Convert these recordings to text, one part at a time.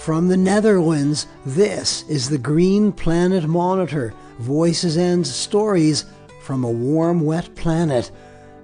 From the Netherlands, this is the Green Planet Monitor, voices and stories from a warm, wet planet.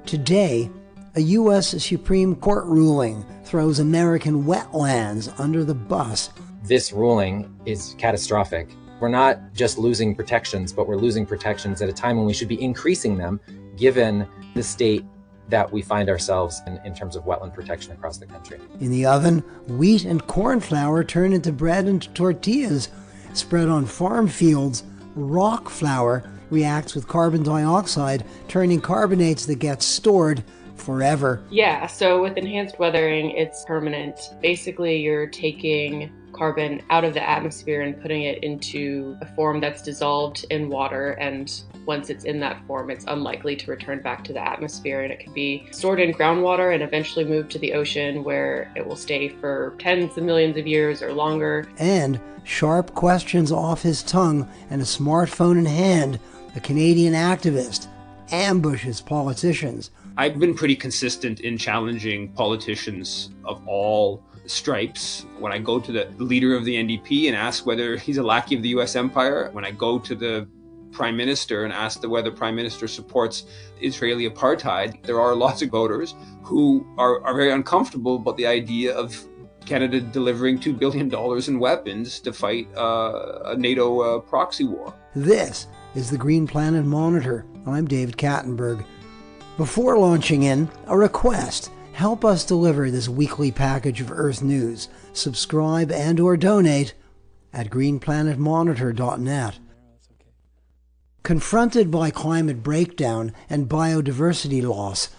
Today, a U.S. Supreme Court ruling throws American wetlands under the bus. This ruling is catastrophic. We're not just losing protections, but we're losing protections at a time when we should be increasing them, given the state that we find ourselves in terms of wetland protection across the country. In the oven, wheat and corn flour turn into bread and tortillas. Spread on farm fields, rock flour reacts with carbon dioxide, turning carbonates that get stored forever. Yeah, so with enhanced weathering, it's permanent. Basically, you're taking carbon out of the atmosphere and putting it into a form that's dissolved in water, and once it's in that form, it's unlikely to return back to the atmosphere, and it can be stored in groundwater and eventually moved to the ocean, where it will stay for tens of millions of years or longer. And sharp questions off his tongue and a smartphone in hand, a Canadian activist ambushes politicians. I've been pretty consistent in challenging politicians of all stripes. When I go to the leader of the NDP and ask whether he's a lackey of the US empire, when I go to the Prime Minister and ask whether Prime Minister supports Israeli apartheid, there are lots of voters who are very uncomfortable about the idea of Canada delivering $2 billion in weapons to fight a NATO proxy war. This is the Green Planet Monitor. I'm David Kattenberg. Before launching in, a request. Help us deliver this weekly package of Earth news. Subscribe and or donate at greenplanetmonitor.net. Confronted by climate breakdown and biodiversity loss,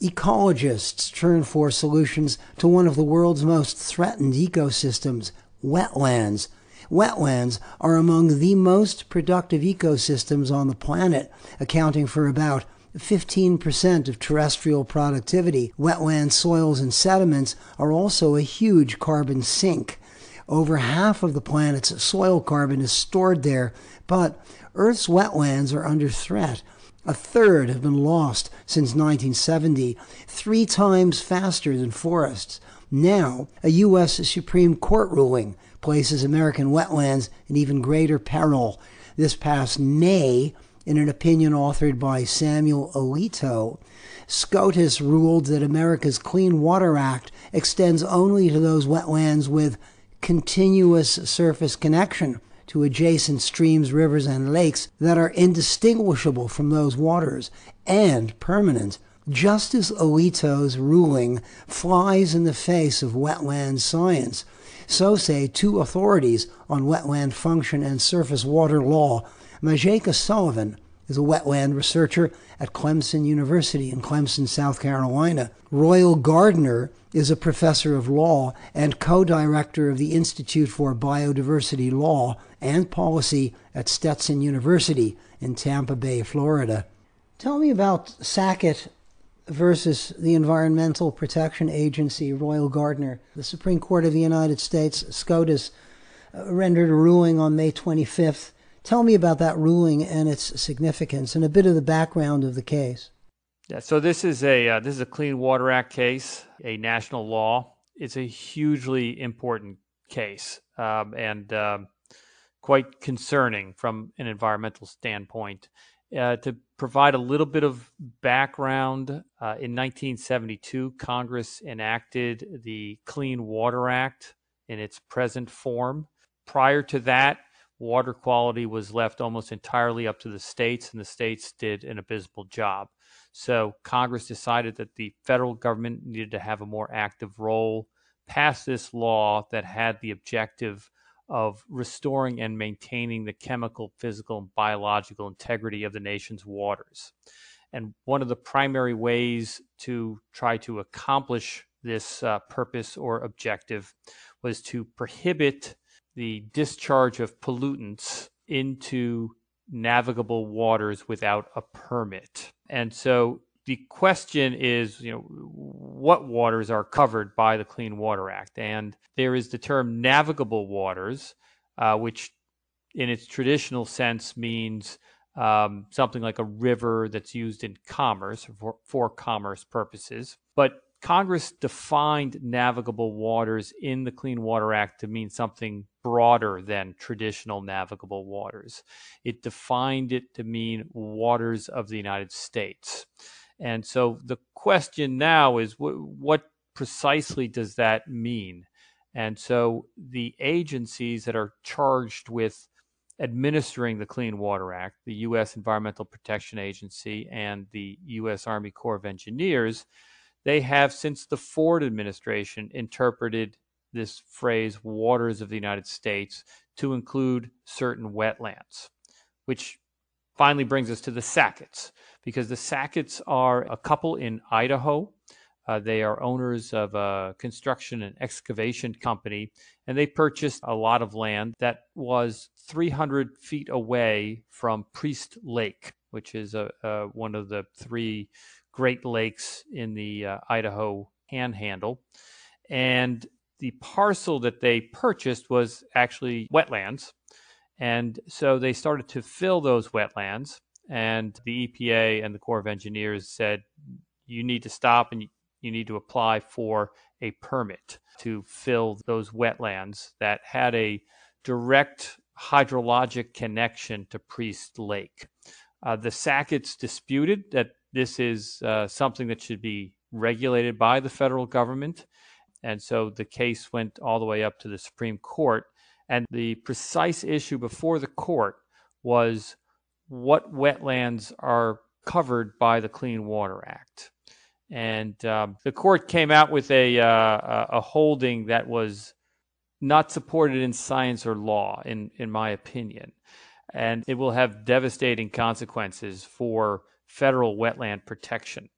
ecologists turn for solutions to one of the world's most threatened ecosystems, wetlands. Wetlands are among the most productive ecosystems on the planet, accounting for about 15% of terrestrial productivity. Wetland soils and sediments are also a huge carbon sink. Over half of the planet's soil carbon is stored there, but Earth's wetlands are under threat. A third have been lost since 1970, 3 times faster than forests. Now, a U.S. Supreme Court ruling places American wetlands in even greater peril. This past May, in an opinion authored by Samuel Alito, SCOTUS ruled that America's Clean Water Act extends only to those wetlands with continuous surface connection to adjacent streams, rivers, and lakes that are indistinguishable from those waters and permanent. Justice Alito's ruling flies in the face of wetland science. So say 2 authorities on wetland function and surface water law. Majeka Sullivan is a wetland researcher at Clemson University in Clemson, South Carolina. Royal Gardner is a professor of law and co-director of the Institute for Biodiversity Law and Policy at Stetson University in Tampa Bay, Florida. Tell me about Sackett versus the Environmental Protection Agency, Royal Gardner. The Supreme Court of the United States, SCOTUS, rendered a ruling on May 25th. Tell me about that ruling and its significance and a bit of the background of the case. Yeah, so this is a Clean Water Act case, a national law. It's a hugely important case and quite concerning from an environmental standpoint. To provide a little bit of background, in 1972, Congress enacted the Clean Water Act in its present form. Prior to that, water quality was left almost entirely up to the states, and the states did an abysmal job. So Congress decided that the federal government needed to have a more active role, passed this law that had the objective of restoring and maintaining the chemical, physical, and biological integrity of the nation's waters. And one of the primary ways to try to accomplish this purpose or objective was to prohibit the discharge of pollutants into navigable waters without a permit. And so the question is, what waters are covered by the Clean Water Act? And there is the term navigable waters, which in its traditional sense means something like a river that's used in commerce for commerce purposes. But Congress defined navigable waters in the Clean Water Act to mean something broader than traditional navigable waters. It defined it to mean waters of the United States. And so the question now is, what precisely does that mean? And so the agencies that are charged with administering the Clean Water Act, the U.S. Environmental Protection Agency and the U.S. Army Corps of Engineers, they have, since the Ford administration, interpreted this phrase, waters of the United States, to include certain wetlands, which finally brings us to the Sacketts, because the Sacketts are a couple in Idaho. They are owners of a construction and excavation company, and they purchased a lot of land that was 300 feet away from Priest Lake, which is one of the three Great Lakes in the Idaho Panhandle. And the parcel that they purchased was actually wetlands. And so they started to fill those wetlands, and the EPA and the Corps of Engineers said, you need to stop and you need to apply for a permit to fill those wetlands that had a direct hydrologic connection to Priest Lake. The Sacketts disputed that this is something that should be regulated by the federal government. And so the case went all the way up to the Supreme Court. And the precise issue before the court was what wetlands are covered by the Clean Water Act. And the court came out with a holding that was not supported in science or law, in my opinion. And it will have devastating consequences for federal wetland protection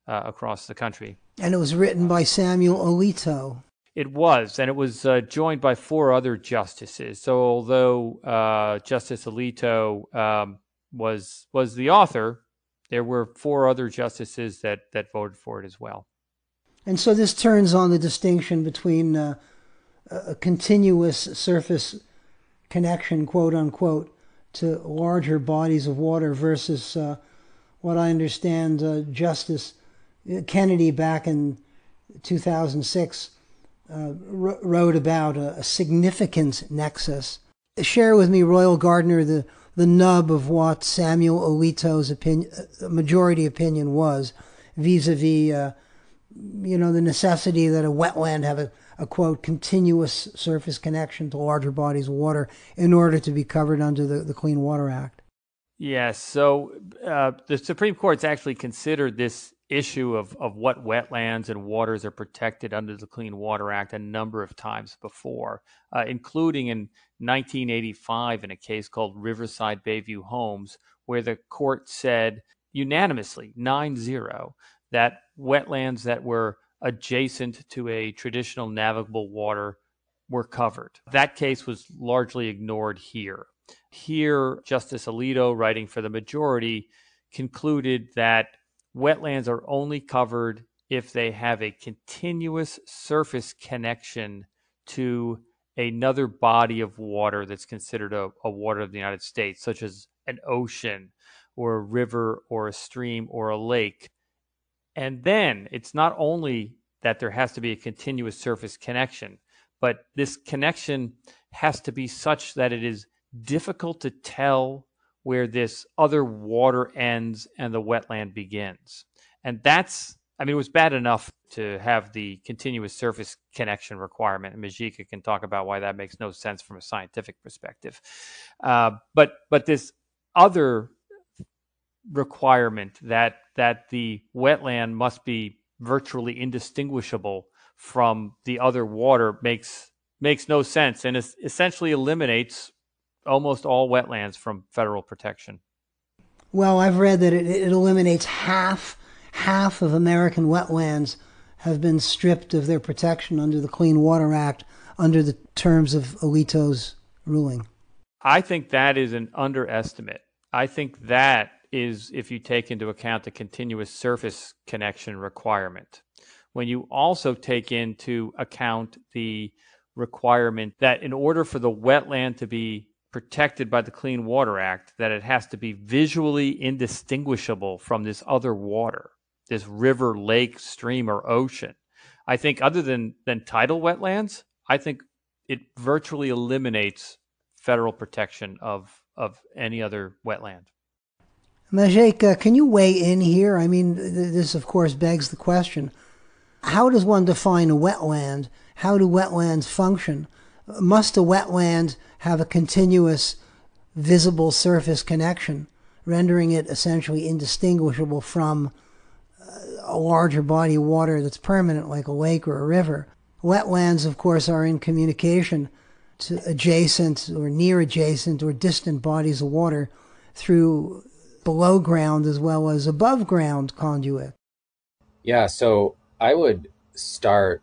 across the country. And it was written by Samuel Alito. It was, and it was joined by 4 other justices. So although Justice Alito was the author, there were 4 other justices that voted for it as well. And so this turns on the distinction between a continuous surface connection, quote unquote, to larger bodies of water versus what I understand Justice Kennedy back in 2006 wrote about a significant nexus. Share with me, Royal Gardner, the nub of what Samuel Alito's majority opinion was vis-a-vis, the necessity that a wetland have a quote, continuous surface connection to larger bodies of water in order to be covered under the Clean Water Act. Yes, so the Supreme Court's actually considered this issue of what wetlands and waters are protected under the Clean Water Act a number of times before, including in 1985 in a case called Riverside Bayview Homes, where the court said unanimously, 9-0, that wetlands that were adjacent to a traditional navigable water were covered. That case was largely ignored here. Here, Justice Alito, writing for the majority, concluded that wetlands are only covered if they have a continuous surface connection to another body of water that's considered a water of the United States, such as an ocean or a river or a stream or a lake. And then it's not only that there has to be a continuous surface connection, but this connection has to be such that it is difficult to tell where this other water ends and the wetland begins. And it was bad enough to have the continuous surface connection requirement, and Majika can talk about why that makes no sense from a scientific perspective. But this other requirement that the wetland must be virtually indistinguishable from the other water makes no sense, and essentially eliminates almost all wetlands from federal protection. Well, I've read that it eliminates half of American wetlands have been stripped of their protection under the Clean Water Act under the terms of Alito's ruling. I think that is an underestimate. I think that is if you take into account the continuous surface connection requirement. When you also take into account the requirement that in order for the wetland to be protected by the Clean Water Act, that it has to be visually indistinguishable from this other water. this river, lake, stream, or ocean. I think other than tidal wetlands, I think it virtually eliminates federal protection of any other wetland. Majek, can you weigh in here? I mean, this of course begs the question: how does one define a wetland? How do wetlands function? Must a wetland have a continuous, visible surface connection, rendering it essentially indistinguishable from a larger body of water that's permanent, like a lake or a river? Wetlands, of course, are in communication to adjacent or near adjacent or distant bodies of water through below ground as well as above ground conduit. Yeah, so I would start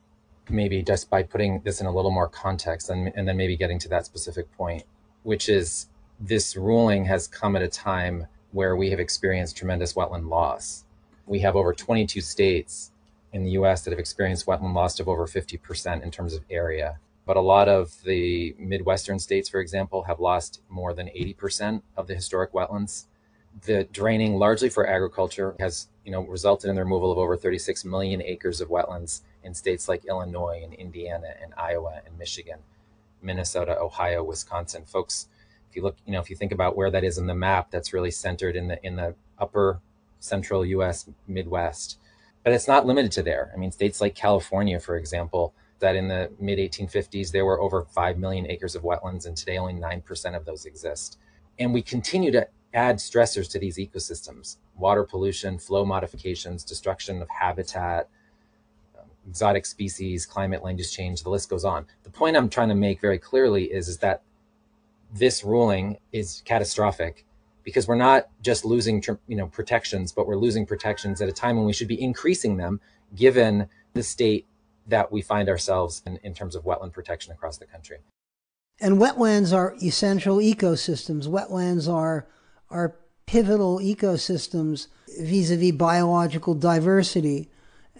maybe just by putting this in a little more context and then maybe getting to that specific point, which is this ruling has come at a time where we have experienced tremendous wetland loss. We have over 22 states in the US that have experienced wetland loss of over 50% in terms of area. But a lot of the Midwestern states, for example, have lost more than 80% of the historic wetlands. The draining, largely for agriculture, has resulted in the removal of over 36 million acres of wetlands in states like Illinois and Indiana and Iowa and Michigan, Minnesota, Ohio, Wisconsin. Folks, if you look, if you think about where that is in the map, that's really centered in the upper central U.S. Midwest. But it's not limited to there. I mean, states like California, for example, that in the mid 1850s, there were over 5 million acres of wetlands, and today only 9% of those exist. And we continue to add stressors to these ecosystems: water pollution, flow modifications, destruction of habitat, exotic species, climate, land use change, the list goes on. The point I'm trying to make very clearly is that this ruling is catastrophic because we're not just losing protections, but we're losing protections at a time when we should be increasing them, given the state that we find ourselves in terms of wetland protection across the country. And wetlands are essential ecosystems. Wetlands are pivotal ecosystems vis-a-vis biological diversity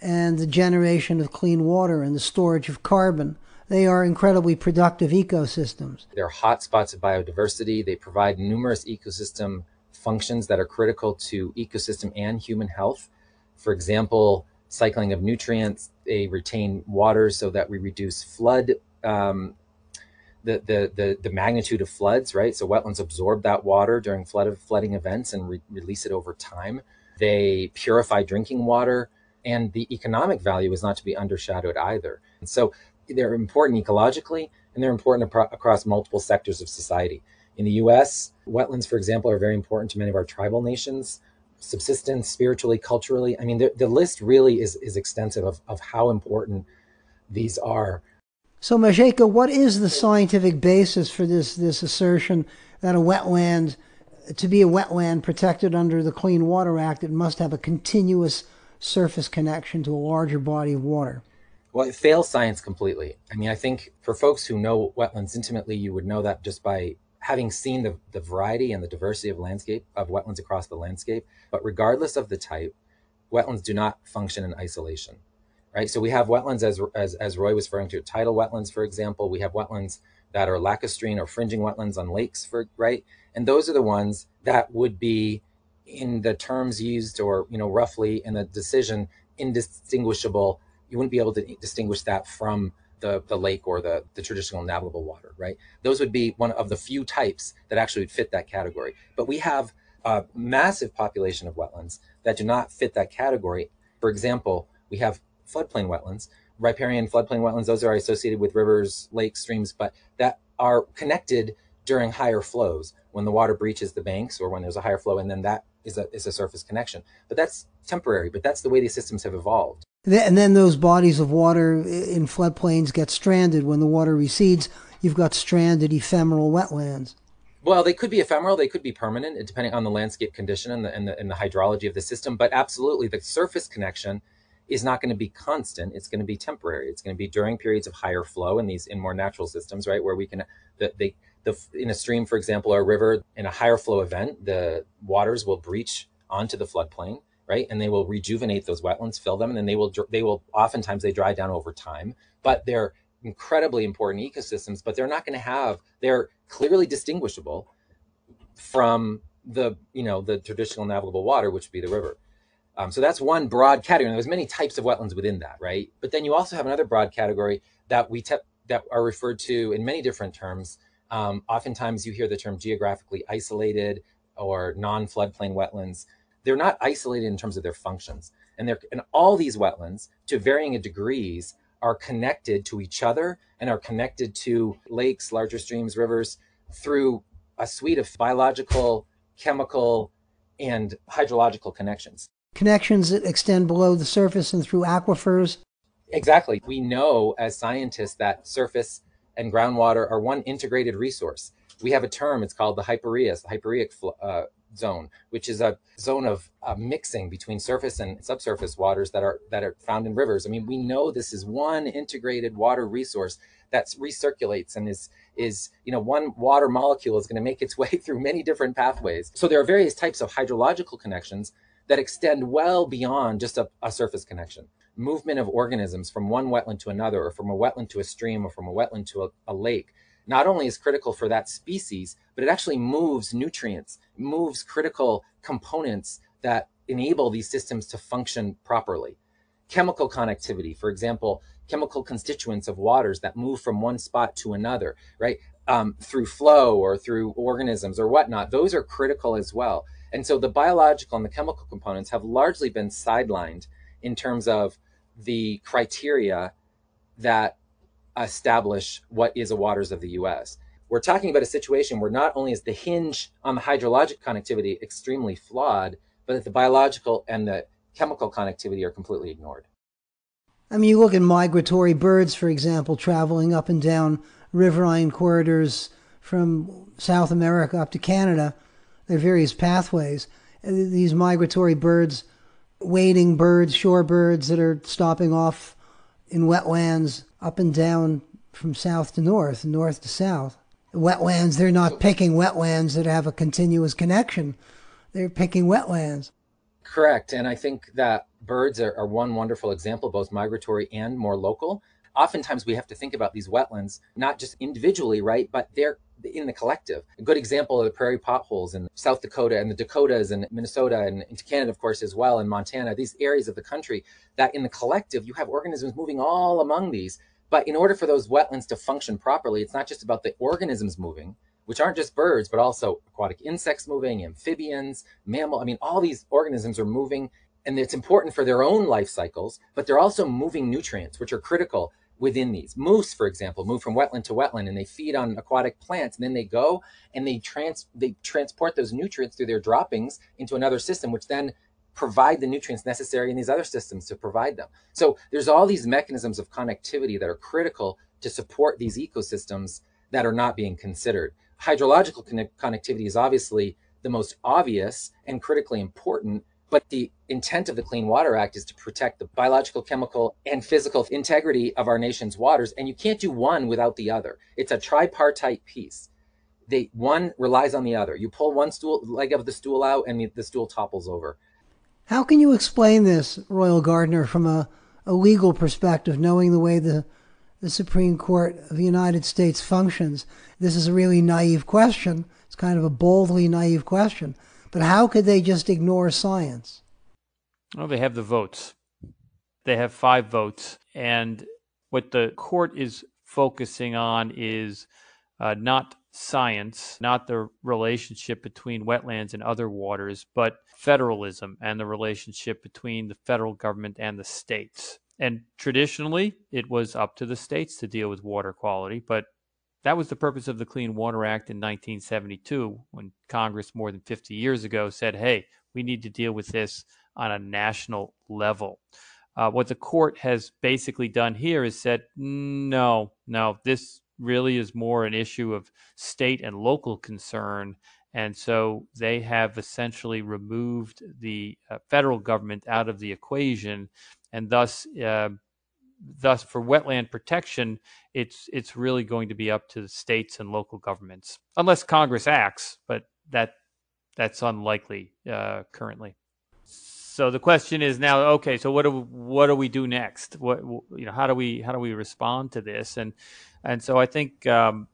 and the generation of clean water and the storage of carbon. They are incredibly productive ecosystems. They're hotspots of biodiversity. They provide numerous ecosystem functions that are critical to ecosystem and human health. For example, cycling of nutrients. They retain water so that we reduce flood, the magnitude of floods, right? So wetlands absorb that water during flooding events and release it over time. They purify drinking water, and the economic value is not to be undershadowed either. And so they're important ecologically, and they're important across multiple sectors of society. In the US, wetlands, for example, are very important to many of our tribal nations, subsistence, spiritually, culturally. I mean, the list really is extensive of how important these are. So, Majeka, what is the scientific basis for this assertion that a wetland, to be a wetland protected under the Clean Water Act, it must have a continuous surface connection to a larger body of water? Well, it fails science completely. I mean, I think for folks who know wetlands intimately, you would know that just by having seen the variety and the diversity of wetlands across the landscape. But regardless of the type, wetlands do not function in isolation. Right, so we have wetlands, as Roy was referring to, tidal wetlands, for example. We have wetlands that are lacustrine or fringing wetlands on lakes, right? And those are the ones that would be, in the terms used, or roughly in the decision, indistinguishable. You wouldn't be able to distinguish that from the lake or the traditional navigable water, right? Those would be one of the few types that actually would fit that category. But we have a massive population of wetlands that do not fit that category. For example, we have floodplain wetlands, riparian floodplain wetlands. Those are associated with rivers, lakes, streams, but that are connected during higher flows when the water breaches the banks or when there's a higher flow, and then that is a surface connection. But that's temporary, but that's the way these systems have evolved. And then those bodies of water in floodplains get stranded. When the water recedes, you've got stranded ephemeral wetlands. Well, they could be ephemeral, they could be permanent, depending on the landscape condition and the hydrology of the system. But absolutely, the surface connection is not going to be constant. It's going to be temporary. It's going to be during periods of higher flow in more natural systems, right? Where we can, in a stream, for example, or a river, in a higher flow event, the waters will breach onto the floodplain, right? And they will rejuvenate those wetlands, fill them, and then they will oftentimes they dry down over time. But they're incredibly important ecosystems, but they're clearly distinguishable from the traditional navigable water, which would be the river. So that's one broad category. And there's many types of wetlands within that, right? But then you also have another broad category that that are referred to in many different terms. Oftentimes you hear the term geographically isolated or non-floodplain wetlands. They're not isolated in terms of their functions. And all these wetlands, to varying degrees, are connected to each other and are connected to lakes, larger streams, rivers, through a suite of biological, chemical, and hydrological connections. Connections that extend below the surface and through aquifers. Exactly. We know as scientists that surface and groundwater are one integrated resource. We have a term, it's called the hyporheic zone, which is a zone of mixing between surface and subsurface waters that are found in rivers. I mean, we know this is one integrated water resource that recirculates and is one water molecule is going to make its way through many different pathways. So there are various types of hydrological connections that extend well beyond just a surface connection. Movement of organisms from one wetland to another, or from a wetland to a stream, or from a wetland to a lake, not only is critical for that species, but it actually moves nutrients, moves critical components that enable these systems to function properly. Chemical connectivity, for example, chemical constituents of waters that move from one spot to another, right? Through flow or through organisms or whatnot, those are critical as well. And so the biological and the chemical components have largely been sidelined in terms of the criteria that establish what is a waters of the US. We're talking about a situation where not only is the hinge on the hydrologic connectivity extremely flawed, but that the biological and the chemical connectivity are completely ignored. I mean, you look at migratory birds, for example, traveling up and down riverine corridors from South America up to Canada. There are various pathways. These migratory birds, wading birds, shorebirds that are stopping off in wetlands up and down from south to north, north to south. Wetlands, they're not picking wetlands that have a continuous connection. They're picking wetlands. Correct. And I think that birds are one wonderful example, both migratory and more local. Oftentimes we have to think about these wetlands, not just individually, right? But they're in the collective. A good example are the prairie potholes in South Dakota and the Dakotas and Minnesota and into Canada, of course, as well, and Montana, these areas of the country that in the collective, you have organisms moving all among these. But in order for those wetlands to function properly, it's not just about the organisms moving, which aren't just birds, but also aquatic insects moving, amphibians, mammal. I mean, all these organisms are moving, and it's important for their own life cycles, but they're also moving nutrients, which are critical within these. Moose, for example, move from wetland to wetland, and they feed on aquatic plants, and then they go and they transport those nutrients through their droppings into another system, which then provide the nutrients necessary in these other systems to provide them. So there's all these mechanisms of connectivity that are critical to support these ecosystems that are not being considered. Hydrological connectivity is obviously the most obvious and critically important, but the intent of the Clean Water Act is to protect the biological, chemical, and physical integrity of our nation's waters, and you can't do one without the other. It's a tripartite piece. One relies on the other. You pull one leg of the stool out, and the stool topples over. How can you explain this, Royal Gardner, from a legal perspective, knowing the way the Supreme Court of the United States functions? This is a really naive question. It's kind of a boldly naive question. But how could they just ignore science? Well, they have the votes. They have 5 votes. And what the court is focusing on is not science, not the relationship between wetlands and other waters, but federalism and the relationship between the federal government and the states. And traditionally, it was up to the states to deal with water quality, but that was the purpose of the Clean Water Act in 1972, when Congress more than 50 years ago said, hey, we need to deal with this on a national level. What the court has basically done here is said, no, this really is more an issue of state and local concern. And so they have essentially removed the federal government out of the equation. And thus for wetland protection, it's really going to be up to the states and local governments, unless Congress acts, but that's unlikely currently. So the question is now, okay, so what do we do next? How do we respond to this? And so I think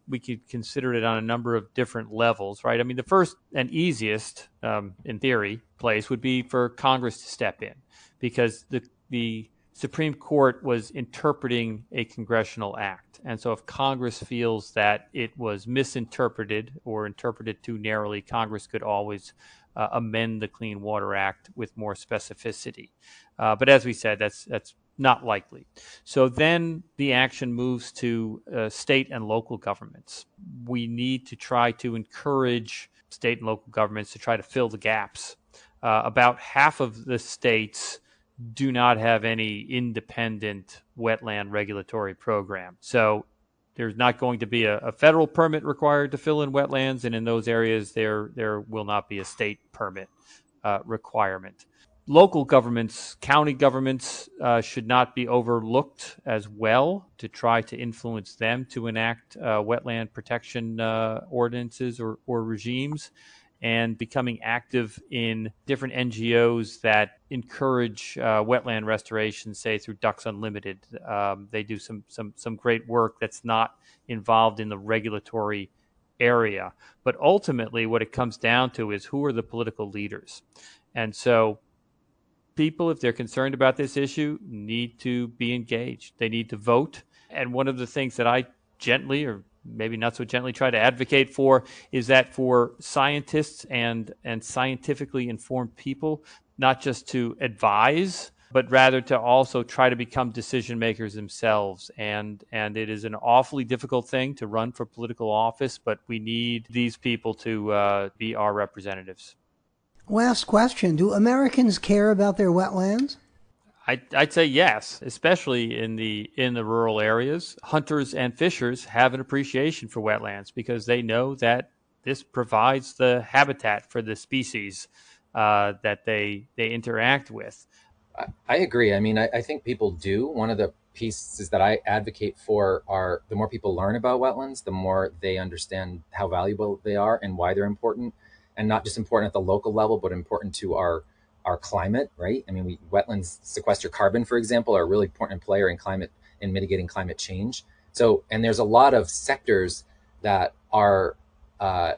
we could consider it on a number of different levels, right? I mean, the first and easiest, in theory, place would be for Congress to step in, because the Supreme Court was interpreting a congressional act. And so if Congress feels that it was misinterpreted or interpreted too narrowly, Congress could always amend the Clean Water Act with more specificity. But as we said, that's not likely. So then the action moves to state and local governments. We need to try to encourage state and local governments to try to fill the gaps. About half of the states do not have any independent wetland regulatory program. So there's not going to be a federal permit required to fill in wetlands, and in those areas there will not be a state permit requirement. Local governments, county governments should not be overlooked as well, to try to influence them to enact wetland protection ordinances or regimes, and becoming active in different NGOs that encourage wetland restoration, say through Ducks Unlimited. They do some great work that's not involved in the regulatory area. But ultimately, what it comes down to is, who are the political leaders? And so people, if they're concerned about this issue, need to be engaged. They need to vote. And one of the things that I gently, or maybe not so gently, try to advocate for is that for scientists and scientifically informed people, not just to advise, but rather to also try to become decision makers themselves. And it is an awfully difficult thing to run for political office, but we need these people to be our representatives. Last question. Do Americans care about their wetlands? I'd say yes, especially in the rural areas. Hunters and fishers have an appreciation for wetlands because they know that this provides the habitat for the species that they interact with. I agree. I mean, I think people do. One of the pieces that I advocate for are, the more people learn about wetlands, the more they understand how valuable they are and why they're important, and not just important at the local level, but important to our climate, right? I mean, wetlands sequester carbon, for example, are a really important player in mitigating climate change. So, and there's a lot of sectors that are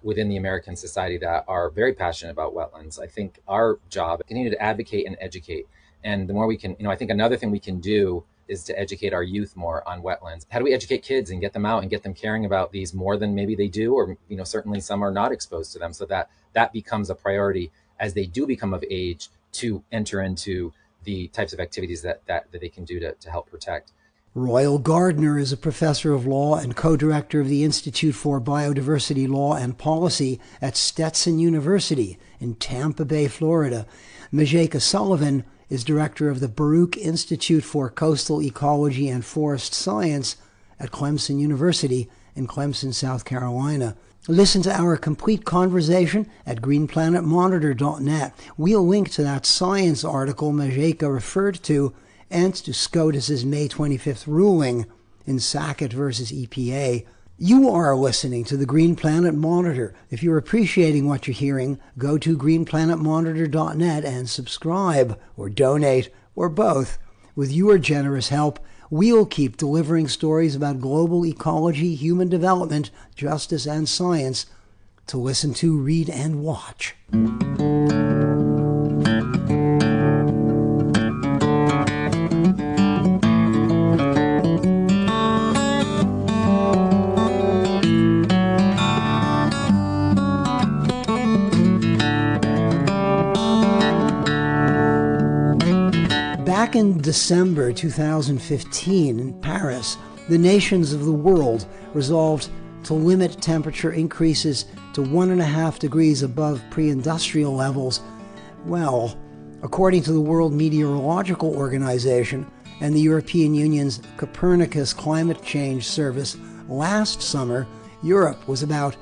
within the American society that are very passionate about wetlands. I think our job is to continue to advocate and educate. And the more we can, I think another thing we can do is to educate our youth more on wetlands. How do we educate kids and get them out and get them caring about these more than maybe they do, or certainly some are not exposed to them, so that becomes a priority as they do become of age to enter into the types of activities that they can do to help protect. Royal Gardner is a professor of law and co-director of the Institute for Biodiversity Law and Policy at Stetson University in Tampa Bay, Florida. Majeka Sullivan is director of the Baruch Institute for Coastal Ecology and Forest Science at Clemson University in Clemson, South Carolina. Listen to our complete conversation at greenplanetmonitor.net. We'll link to that science article Majeka referred to and to SCOTUS's May 25th ruling in Sackett versus EPA. You are listening to the Green Planet Monitor. If you're appreciating what you're hearing, go to greenplanetmonitor.net and subscribe or donate or both. With your generous help, we'll keep delivering stories about global ecology, human development, justice, and science to listen to, read, and watch. Back in December 2015 in Paris, the nations of the world resolved to limit temperature increases to 1.5 degrees above pre-industrial levels. Well, according to the World Meteorological Organization and the European Union's Copernicus Climate Change Service, last summer, Europe was about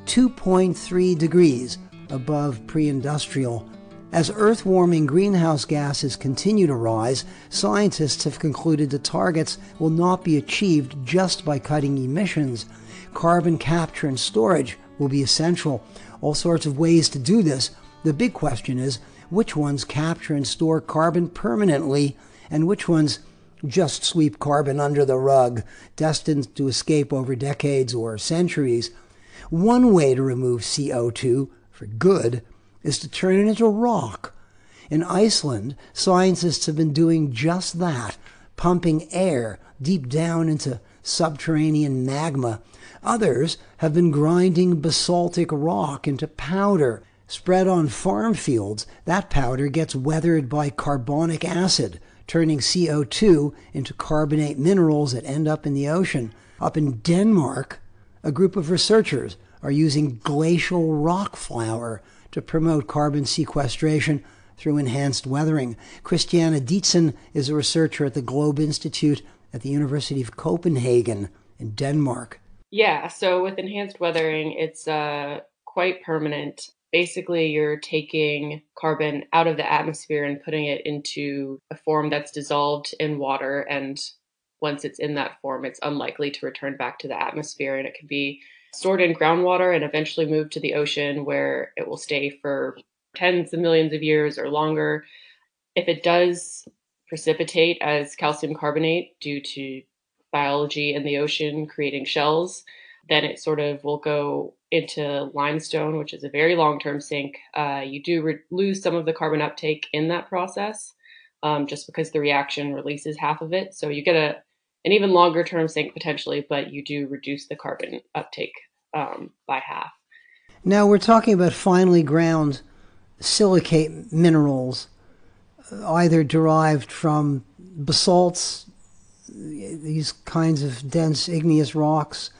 2.3 degrees above pre-industrial. As Earth-warming greenhouse gases continue to rise, scientists have concluded the targets will not be achieved just by cutting emissions. Carbon capture and storage will be essential. All sorts of ways to do this. The big question is, which ones capture and store carbon permanently, and which ones just sweep carbon under the rug, destined to escape over decades or centuries. One way to remove CO2 for good is to turn it into rock. In Iceland, scientists have been doing just that, pumping air deep down into subterranean magma. Others have been grinding basaltic rock into powder. Spread on farm fields, that powder gets weathered by carbonic acid, turning CO2 into carbonate minerals that end up in the ocean. Up in Denmark, a group of researchers are using glacial rock flour to promote carbon sequestration through enhanced weathering. Christiane Dietzen is a researcher at the Globe Institute at the University of Copenhagen in Denmark. Yeah, so with enhanced weathering, it's quite permanent. Basically, you're taking carbon out of the atmosphere and putting it into a form that's dissolved in water. And once it's in that form, it's unlikely to return back to the atmosphere. And it can be stored in groundwater and eventually moved to the ocean, where it will stay for tens of millions of years or longer. If it does precipitate as calcium carbonate due to biology in the ocean creating shells, then it sort of will go into limestone, which is a very long-term sink. You do lose some of the carbon uptake in that process, just because the reaction releases half of it. So you get an even longer-term sink potentially, but you do reduce the carbon uptake by half. Now we're talking about finely ground silicate minerals, either derived from basalts, these kinds of dense igneous rocks,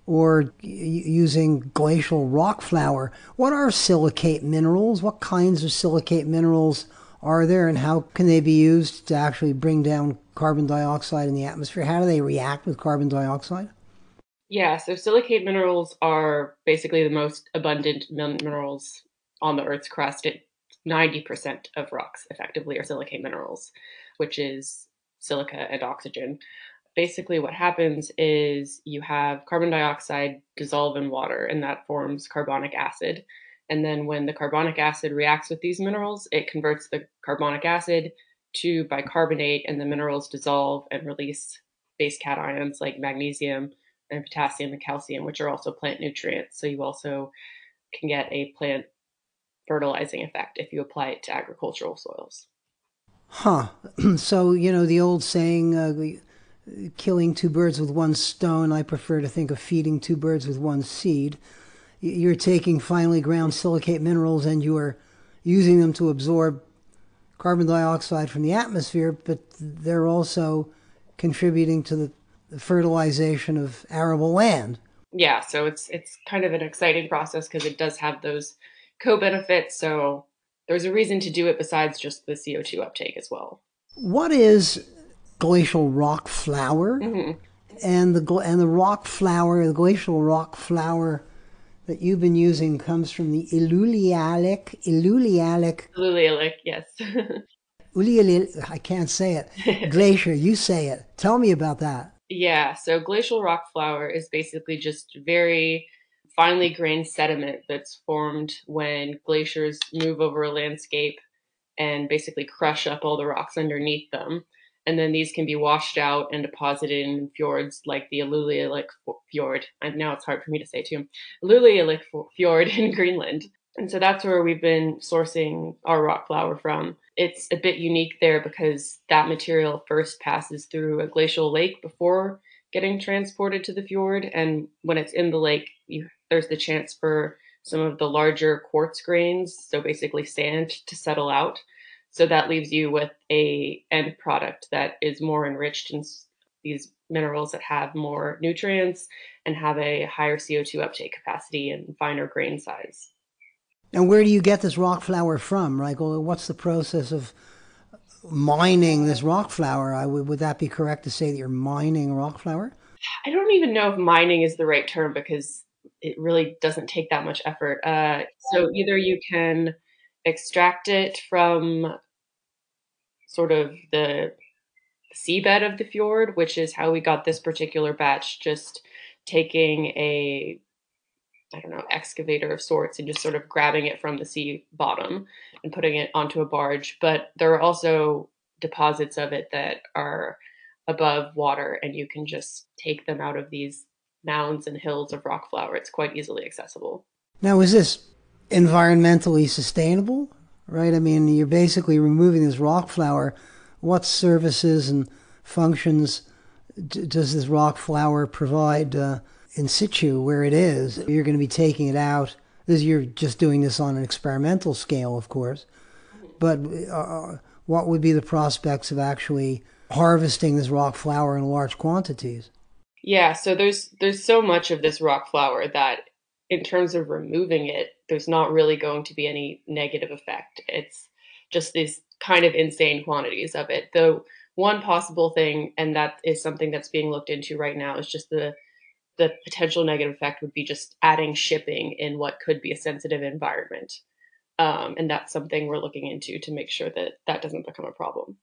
or using glacial rock flour. What are silicate minerals? What kinds of silicate minerals are there, and how can they be used to actually bring down carbon dioxide in the atmosphere? How do they react with carbon dioxide? Yeah, so silicate minerals are basically the most abundant minerals on the Earth's crust. 90% of rocks effectively are silicate minerals, which is silica and oxygen. Basically, what happens is you have carbon dioxide dissolve in water, and that forms carbonic acid. And then when the carbonic acid reacts with these minerals, it converts the carbonic acid to bicarbonate, and the minerals dissolve and release base cations like magnesium and potassium and calcium, which are also plant nutrients. So you also can get a plant fertilizing effect if you apply it to agricultural soils. Huh. So, the old saying, killing two birds with one stone, I prefer to think of feeding two birds with one seed. You're taking finely ground silicate minerals and you are using them to absorb carbon dioxide from the atmosphere, but they're also contributing to the fertilization of arable land. Yeah, so it's kind of an exciting process because it does have those co-benefits. So there's a reason to do it besides just the CO2 uptake as well. What is glacial rock flour? Mm-hmm. And the rock flour, the glacial rock flour that you've been using comes from the Illulialic, yes. I can't say it. Glacier, you say it. Tell me about that. Yeah, so glacial rock flour is basically just very finely grained sediment that's formed when glaciers move over a landscape and basically crush up all the rocks underneath them. And then these can be washed out and deposited in fjords like the Illulialik Fjord. And now it's hard for me to say too. Illulialik Fjord in Greenland. And so that's where we've been sourcing our rock flour from. It's a bit unique there because that material first passes through a glacial lake before getting transported to the fjord. And when it's in the lake, there's the chance for some of the larger quartz grains, so basically sand, to settle out. So that leaves you with a end product that is more enriched in these minerals that have more nutrients and have a higher CO2 uptake capacity and finer grain size. And where do you get this rock flour from? Like, what's the process of mining this rock flour? Would that be correct to say that you're mining rock flour? I don't even know if mining is the right term because it really doesn't take that much effort. So either you can extract it from sort of the seabed of the fjord, which is how we got this particular batch, just taking a I don't know, excavator of sorts and just sort of grabbing it from the sea bottom and putting it onto a barge. But there are also deposits of it that are above water, and you can just take them out of these mounds and hills of rock flour. It's quite easily accessible. Now, is this environmentally sustainable? Right? I mean, you're basically removing this rock flour. What services and functions does this rock flour provide in situ where it is? You're going to be taking it out. You're just doing this on an experimental scale, of course. But what would be the prospects of actually harvesting this rock flour in large quantities? Yeah, so there's so much of this rock flour that in terms of removing it, there's not really going to be any negative effect. It's just these kind of insane quantities of it. The one possible thing, and that is something that's being looked into right now, is just the potential negative effect would be just adding shipping in what could be a sensitive environment. And that's something we're looking into to make sure that that doesn't become a problem.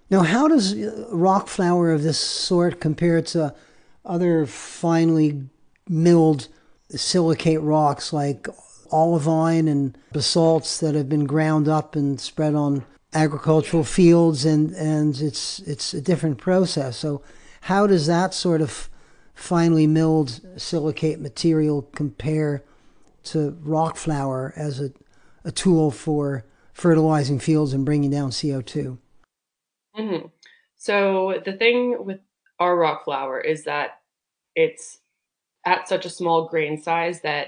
Now, how does rock flour of this sort compare to other finely milled silicate rocks like olivine and basalts that have been ground up and spread on agricultural fields, and it's a different process. So how does that sort of finely milled silicate material compare to rock flour as a tool for fertilizing fields and bringing down CO2? Mm-hmm. So the thing with our rock flour is that it's at such a small grain size that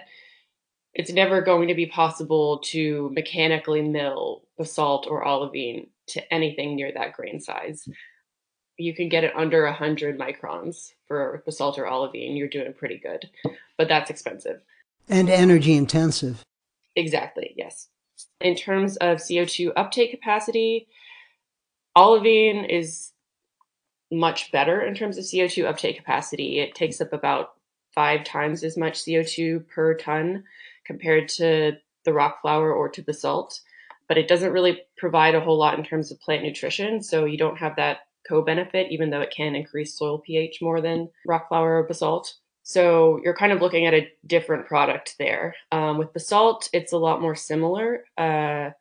it's never going to be possible to mechanically mill basalt or olivine to anything near that grain size. You can get it under 100 microns for basalt or olivine. You're doing pretty good, but that's expensive. And energy intensive. Exactly, yes. In terms of CO2 uptake capacity, olivine is much better in terms of CO2 uptake capacity. It takes up about 5 times as much CO2 per ton compared to the rock flour or to basalt, but it doesn't really provide a whole lot in terms of plant nutrition, so you don't have that co-benefit, even though it can increase soil pH more than rock flour or basalt. So you're kind of looking at a different product there. With basalt, it's a lot more similar. The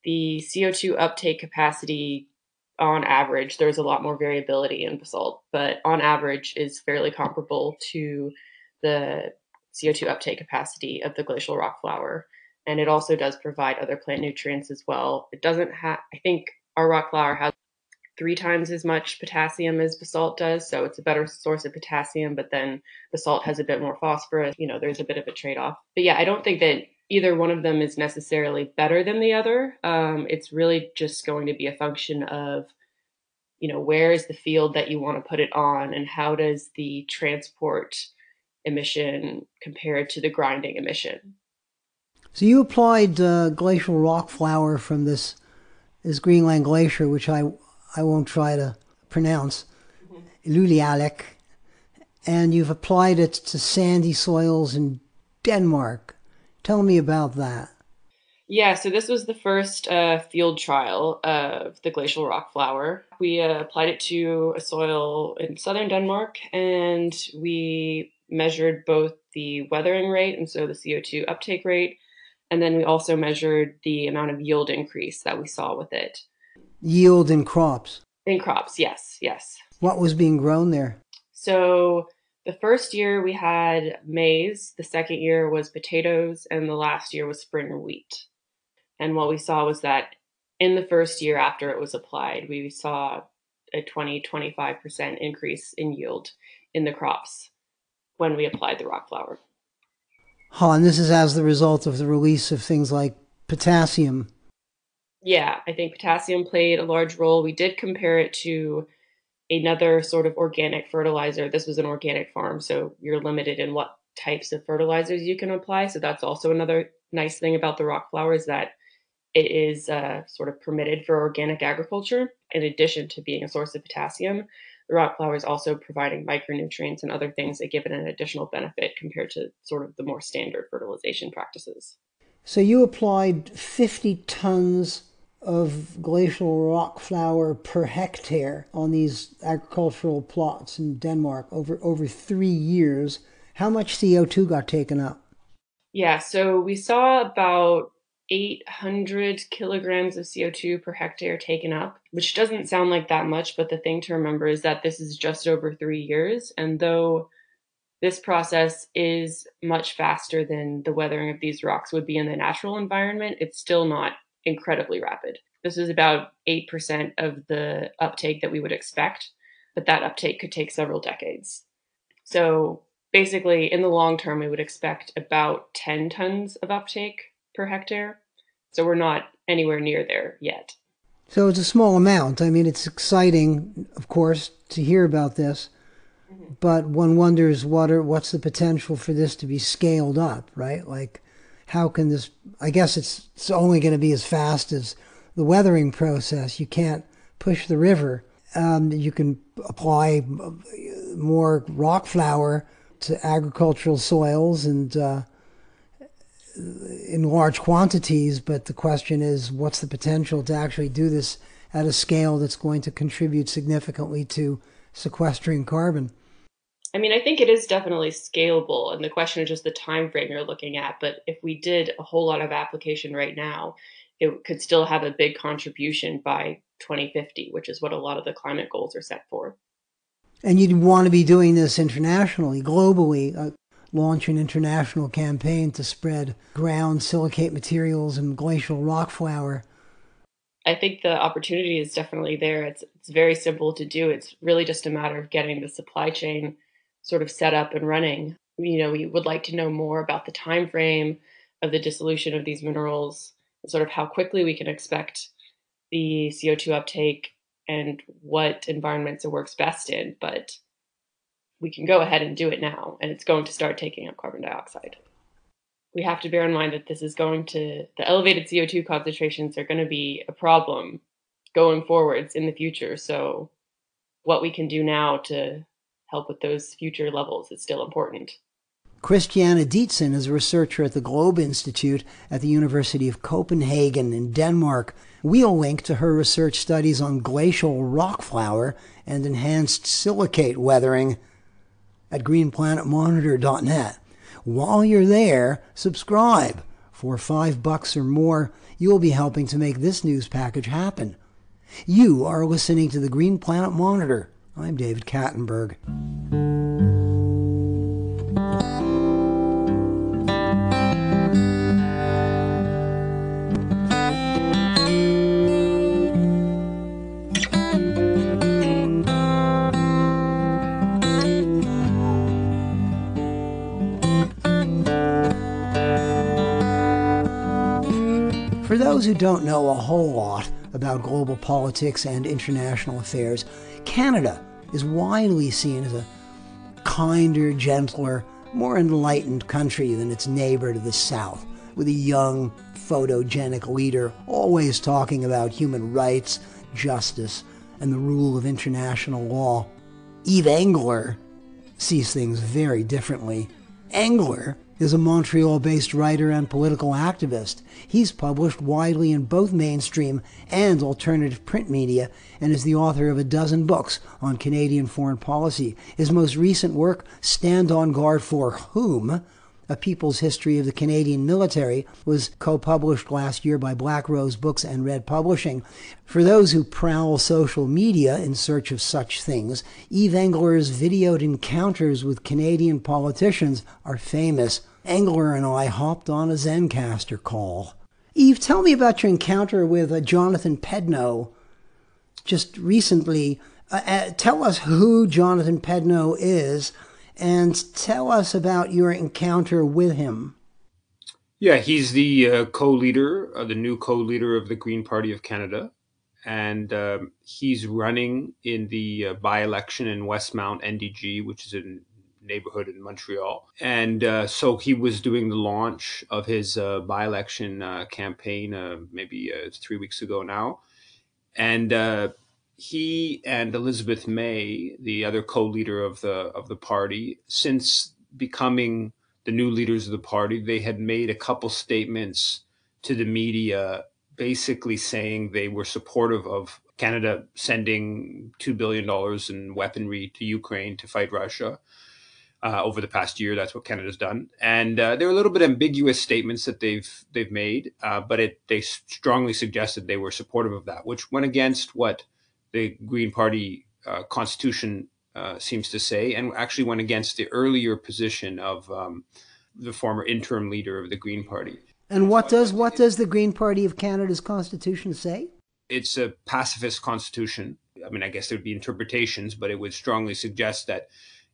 CO2 uptake capacity on average, there's a lot more variability in basalt, but on average is fairly comparable to the CO2 uptake capacity of the glacial rock flour. And it also does provide other plant nutrients as well. It doesn't have, I think our rock flour has 3 times as much potassium as basalt does, so it's a better source of potassium, but then basalt has a bit more phosphorus. There's a bit of a trade-off. But yeah, I don't think that either one of them is necessarily better than the other. It's really just going to be a function of, where is the field that you want to put it on, and how does the transport emission compare to the grinding emission. So you applied glacial rock flour from this Greenland glacier, which I won't try to pronounce, Lulialek, and you've applied it to sandy soils in Denmark. Tell me about that. Yeah, so this was the first field trial of the glacial rock flour. We applied it to a soil in southern Denmark, and we measured both the weathering rate, and so the CO2 uptake rate, and then we also measured the amount of yield increase that we saw with it. Yield in crops? In crops, yes. What was being grown there? So the first year we had maize, the second year was potatoes, and the last year was spring wheat. And what we saw was that in the first year after it was applied, we saw a 20-25% increase in yield in the crops when we applied the rock flour. And this is as the result of the release of things like potassium. Yeah, I think potassium played a large role. We did compare it to another sort of organic fertilizer. This was an organic farm, so you're limited in what types of fertilizers you can apply. So that's also another nice thing about the rock flour, is that it is sort of permitted for organic agriculture. In addition to being a source of potassium, the rock flour is also providing micronutrients and other things that give it an additional benefit compared to sort of the more standard fertilization practices. So you applied 50 tons of glacial rock flour per hectare on these agricultural plots in Denmark over 3 years. How much CO2 got taken up? Yeah, so we saw about 800 kilograms of CO2 per hectare taken up, which doesn't sound like that much, but the thing to remember is that this is just over 3 years. And though this process is much faster than the weathering of these rocks would be in the natural environment, it's still not incredibly rapid. This is about 8% of the uptake that we would expect, but that uptake could take several decades. So basically, in the long term, we would expect about 10 tons of uptake per hectare. So we're not anywhere near there yet. So it's a small amount. I mean, it's exciting, of course, to hear about this, but one wonders what's the potential for this to be scaled up, right? Like, how can this? I guess it's only going to be as fast as the weathering process. You can't push the river. You can apply more rock flour to agricultural soils and in large quantities, but the question is, what's the potential to actually do this at a scale that's going to contribute significantly to sequestering carbon? I mean, I think it is definitely scalable, and the question is just the time frame you're looking at. But if we did a whole lot of application right now, it could still have a big contribution by 2050, which is what a lot of the climate goals are set for. And you'd want to be doing this internationally, globally, launch an international campaign to spread ground silicate materials and glacial rock flour. I think the opportunity is definitely there. It's very simple to do. It's really just a matter of getting the supply chain sort of set up and running. We would like to know more about the time frame of the dissolution of these minerals, and sort of how quickly we can expect the CO2 uptake and what environments it works best in. But we can go ahead and do it now, and it's going to start taking up carbon dioxide. We have to bear in mind that the elevated CO2 concentrations are going to be a problem going forwards in the future. So what we can do now to help with those future levels is still important. Christiana Dietzen is a researcher at the Globe Institute at the University of Copenhagen in Denmark. We'll link to her research studies on glacial rock flour and enhanced silicate weathering at greenplanetmonitor.net. While you're there, subscribe. For $5 or more, you'll be helping to make this news package happen. You are listening to the Green Planet Monitor. I'm David Kattenberg. For those who don't know a whole lot about global politics and international affairs, Canada is widely seen as a kinder, gentler, more enlightened country than its neighbor to the south, with a young, photogenic leader always talking about human rights, justice, and the rule of international law. Yves Engler sees things very differently. Engler is a Montreal-based writer and political activist. He's published widely in both mainstream and alternative print media and is the author of a dozen books on Canadian foreign policy. His most recent work, Stand on Guard for Whom?, A People's History of the Canadian Military, was co-published last year by Black Rose Books and Red Publishing. For those who prowl social media in search of such things, Yves Engler's videoed encounters with Canadian politicians are famous. Engler and I hopped on a Zencaster call. Yves, tell me about your encounter with Jonathan Pedno just recently. Tell us who Jonathan Pedno is, and tell us about your encounter with him. Yeah, he's the co-leader, the new co-leader of the Green Party of Canada. And he's running in the by-election in Westmount, NDG, which is a neighborhood in Montreal. And so he was doing the launch of his by-election campaign maybe 3 weeks ago now. And he and Elizabeth May, the other co-leader of the party, since becoming the new leaders of the party, they had made a couple statements to the media basically saying they were supportive of Canada sending $2 billion in weaponry to Ukraine to fight Russia. over the past year. That's what Canada's done, and there are a little bit ambiguous statements that they've made, but they strongly suggested they were supportive of that, which went against what the Green Party constitution seems to say, and actually went against the earlier position of the former interim leader of the Green Party. And what does the Green Party of Canada's constitution say? It's a pacifist constitution. I mean, I guess there would be interpretations, but it would strongly suggest that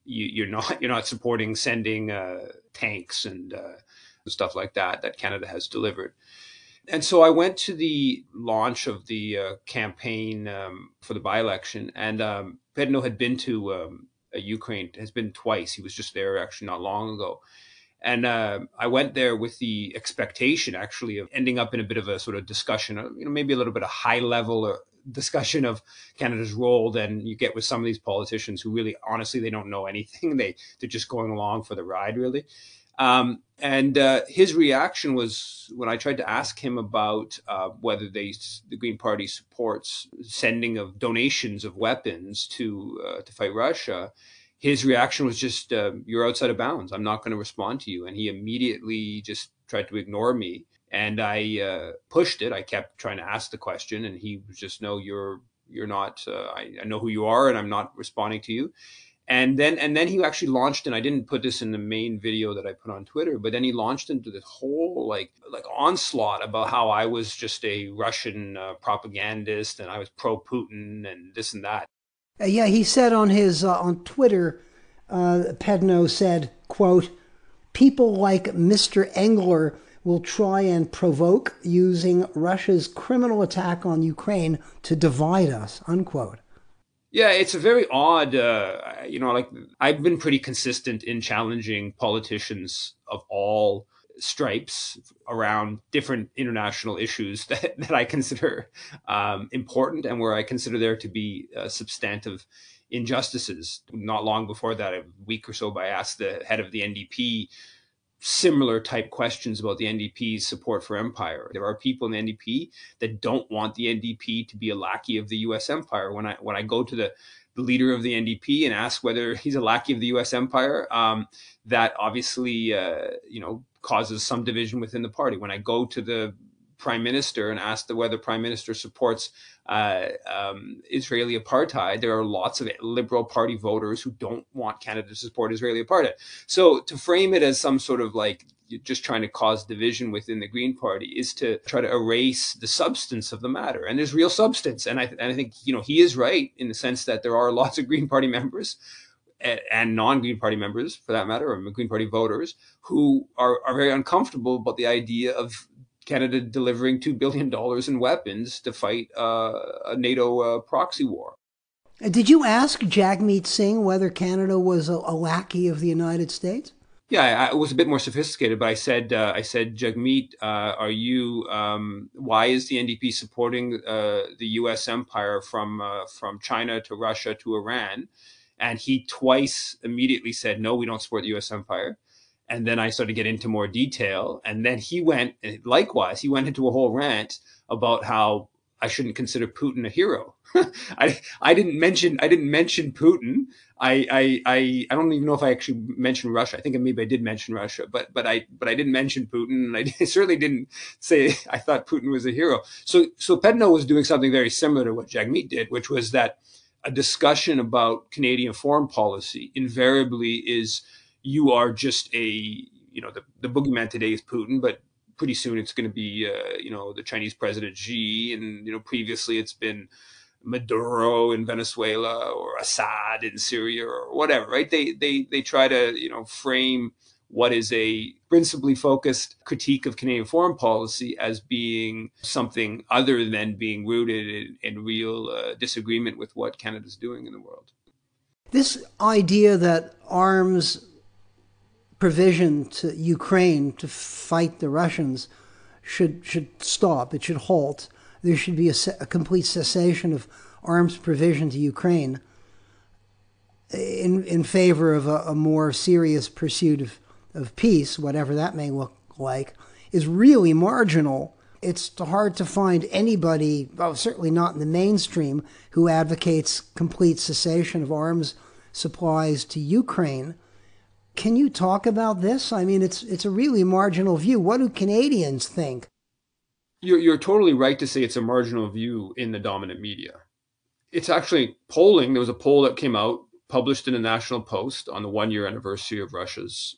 you're not supporting sending tanks and stuff like that Canada has delivered. And so I went to the launch of the campaign for the by-election, and Pedno had been to Ukraine, has been twice. He was just there actually not long ago. And I went there with the expectation, actually, of ending up in a bit of a sort of discussion, maybe a little bit of high level discussion of Canada's role than you get with some of these politicians who really, honestly, they don't know anything. They're just going along for the ride, really. And his reaction was, when I tried to ask him about whether the Green Party supports sending of donations of weapons to fight Russia, his reaction was just, you're outside of bounds. I'm not going to respond to you. And he immediately just tried to ignore me. And I pushed it. I kept trying to ask the question, and he was just, no, you're not. I know who you are, and I'm not responding to you. And then he actually launched, and I didn't put this in the main video that I put on Twitter, but then he launched into this whole like onslaught about how I was just a Russian propagandist, and I was pro-Putin and this and that. Yeah, he said on his on Twitter, Pedno said, quote, "People like Mr. Engler will try and provoke using Russia's criminal attack on Ukraine to divide us," unquote. Yeah, it's a very odd, I've been pretty consistent in challenging politicians of all stripes around different international issues that I consider important, and where I consider there to be substantive injustices. Not long before that, a week or so, I asked the head of the NDP similar type questions about the NDP's support for empire. There are people in the NDP that don't want the NDP to be a lackey of the US empire. When I go to the leader of the NDP and ask whether he's a lackey of the US empire, that obviously causes some division within the party. When I go to the prime minister and ask whether prime minister supports Israeli apartheid, there are lots of Liberal Party voters who don't want Canada to support Israeli apartheid. So to frame it as some sort of like just trying to cause division within the Green Party is to try to erase the substance of the matter. And there's real substance. And I think, he is right in the sense that there are lots of Green Party members and non-Green Party members, for that matter, or Green Party voters who are very uncomfortable about the idea of Canada delivering $2 billion in weapons to fight a NATO proxy war. Did you ask Jagmeet Singh whether Canada was a lackey of the United States? Yeah, I was a bit more sophisticated, but I said, Jagmeet, are you? Why is the NDP supporting the U.S. empire from China to Russia to Iran? And he twice immediately said, no, we don't support the U.S. empire. And then I started to get into more detail. And then he went into a whole rant about how I shouldn't consider Putin a hero. I didn't mention Putin. I don't even know if I actually mentioned Russia. I think maybe I did mention Russia, but I didn't mention Putin, and I certainly didn't say I thought Putin was a hero. So Pedno was doing something very similar to what Jagmeet did, which was that a discussion about Canadian foreign policy invariably is, you are just the boogeyman today is Putin, but pretty soon it's going to be, the Chinese president Xi, and, previously it's been Maduro in Venezuela or Assad in Syria or whatever, right? They try to, frame what is a principally focused critique of Canadian foreign policy as being something other than being rooted in real disagreement with what Canada's doing in the world. This idea that arms provision to Ukraine to fight the Russians should stop. It should halt. There should be a complete cessation of arms provision to Ukraine in favor of a more serious pursuit of peace, whatever that may look like, is really marginal. It's hard to find anybody, well, certainly not in the mainstream, who advocates complete cessation of arms supplies to Ukraine. Can you talk about this? I mean, it's a really marginal view. What do Canadians think? You're totally right to say it's a marginal view in the dominant media. It's actually polling. There was a poll that came out, published in the National Post on the 1-year anniversary of Russia's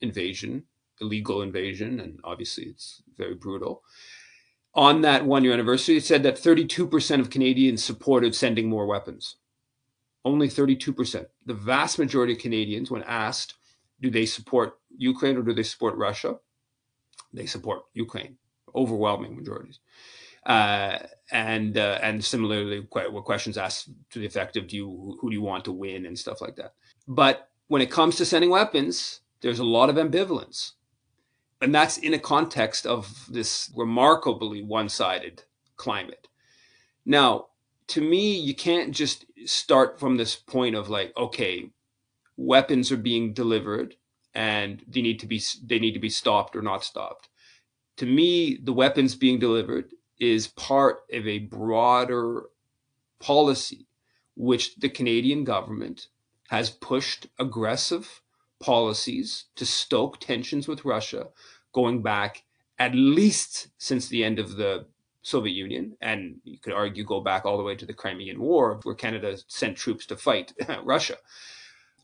invasion, illegal invasion, and obviously it's very brutal. On that 1-year anniversary, it said that 32% of Canadians supported sending more weapons. Only 32%. The vast majority of Canadians, when asked, do they support Ukraine or do they support Russia? They support Ukraine, overwhelming majorities. And similarly, were questions asked to the effect of who do you want to win and stuff like that. But when it comes to sending weapons, there's a lot of ambivalence. And that's in a context of this remarkably one-sided climate. Now, to me, you can't just start from this point of like, okay, weapons are being delivered and they need to be stopped or not stopped. To me, the weapons being delivered is part of a broader policy, which the Canadian government has pushed aggressive policies to stoke tensions with Russia, going back at least since the end of the Soviet Union, and you could argue go back all the way to the Crimean War, where Canada sent troops to fight Russia.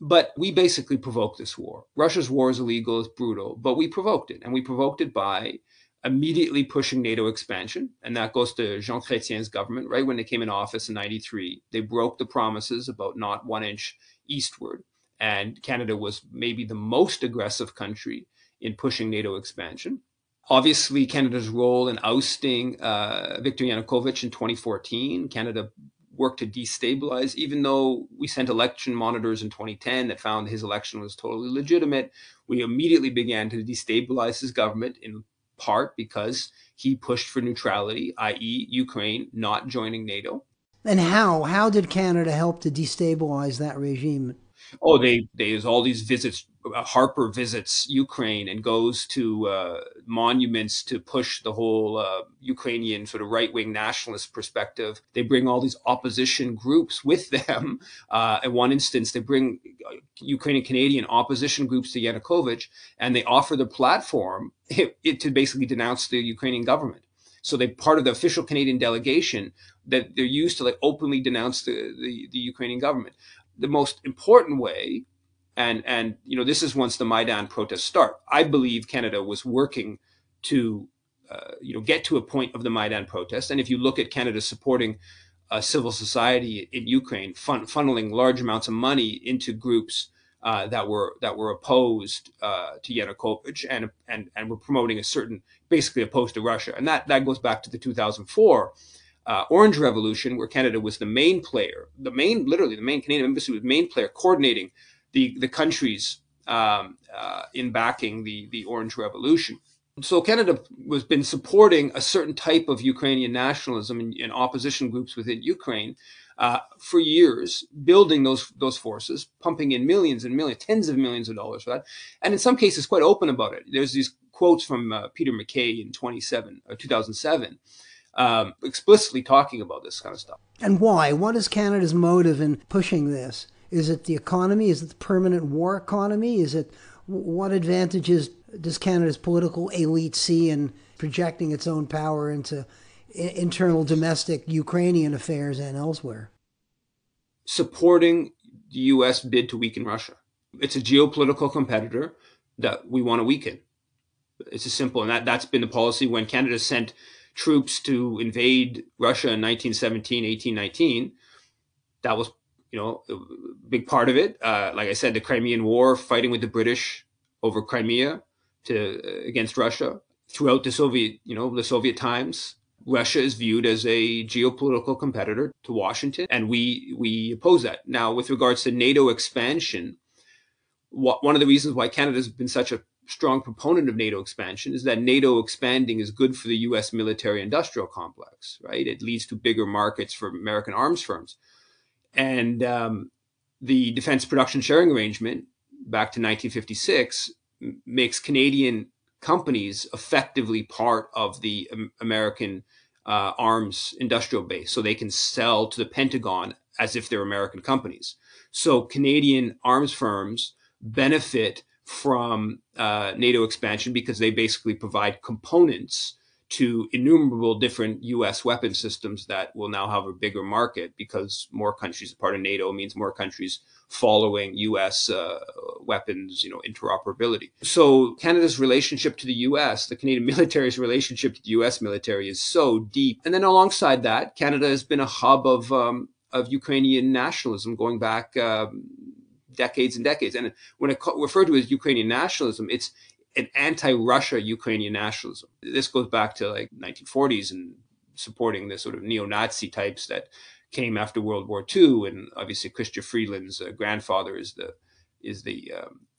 But we basically provoked this war. Russia's war is illegal, it's brutal, but we provoked it. And we provoked it by immediately pushing NATO expansion. And that goes to Jean Chrétien's government. Right when they came in office in 93, they broke the promises about not 1 inch eastward. And Canada was maybe the most aggressive country in pushing NATO expansion. Obviously, Canada's role in ousting Viktor Yanukovych in 2014, Canada worked to destabilize, even though we sent election monitors in 2010 that found his election was totally legitimate. We immediately began to destabilize his government, in part because he pushed for neutrality, i.e. Ukraine not joining NATO. And how did Canada help to destabilize that regime? Oh, there's all these visits. Harper visits Ukraine and goes to monuments to push the whole Ukrainian sort of right-wing nationalist perspective. They bring all these opposition groups with them. In one instance, they bring Ukrainian Canadian opposition groups to Yanukovych, and they offer the platform to basically denounce the Ukrainian government. So they're part of the official Canadian delegation that they're used to like openly denounce the Ukrainian government. The most important way, and this is once the Maidan protests start. I believe Canada was working to get to a point of the Maidan protest. And if you look at Canada supporting civil society in Ukraine, funneling large amounts of money into groups that were opposed to Yanukovych and were promoting basically opposed to Russia, and that goes back to the 2004. Orange Revolution, where Canada was the main player, literally the main Canadian embassy was the main player coordinating the countries in backing the Orange Revolution. So Canada has been supporting a certain type of Ukrainian nationalism and opposition groups within Ukraine for years, building those forces, pumping in millions and millions, tens of millions of dollars for that, and in some cases quite open about it. There's these quotes from Peter MacKay in 2007. Explicitly talking about this kind of stuff. And why? What is Canada's motive in pushing this? Is it the economy? Is it the permanent war economy? What advantages does Canada's political elite see in projecting its own power into internal domestic Ukrainian affairs and elsewhere? Supporting the U.S. bid to weaken Russia. It's a geopolitical competitor that we want to weaken. It's as simple, and that's been the policy when Canada sent troops to invade Russia in 1917, 1819. That was, a big part of it. Like I said, the Crimean War, fighting with the British over Crimea against Russia. Throughout the Soviet times, Russia is viewed as a geopolitical competitor to Washington, and we oppose that. Now, with regards to NATO expansion, one of the reasons why Canada has been such a strong proponent of NATO expansion is that NATO expanding is good for the U.S. military-industrial complex, right? It leads to bigger markets for American arms firms. And the Defense Production Sharing Arrangement back to 1956 makes Canadian companies effectively part of the American arms industrial base. So they can sell to the Pentagon as if they're American companies. So Canadian arms firms benefit from NATO expansion because they basically provide components to innumerable different U.S. weapon systems that will now have a bigger market because more countries, part of NATO means more countries following U.S. Weapons, interoperability. So Canada's relationship to the U.S., the Canadian military's relationship to the U.S. military is so deep. And then alongside that, Canada has been a hub of Ukrainian nationalism going back decades and decades. And when it's referred to as Ukrainian nationalism, it's an anti-Russia Ukrainian nationalism. This goes back to like 1940s and supporting the sort of neo-Nazi types that came after World War II. And obviously Chrystia Freeland's grandfather is the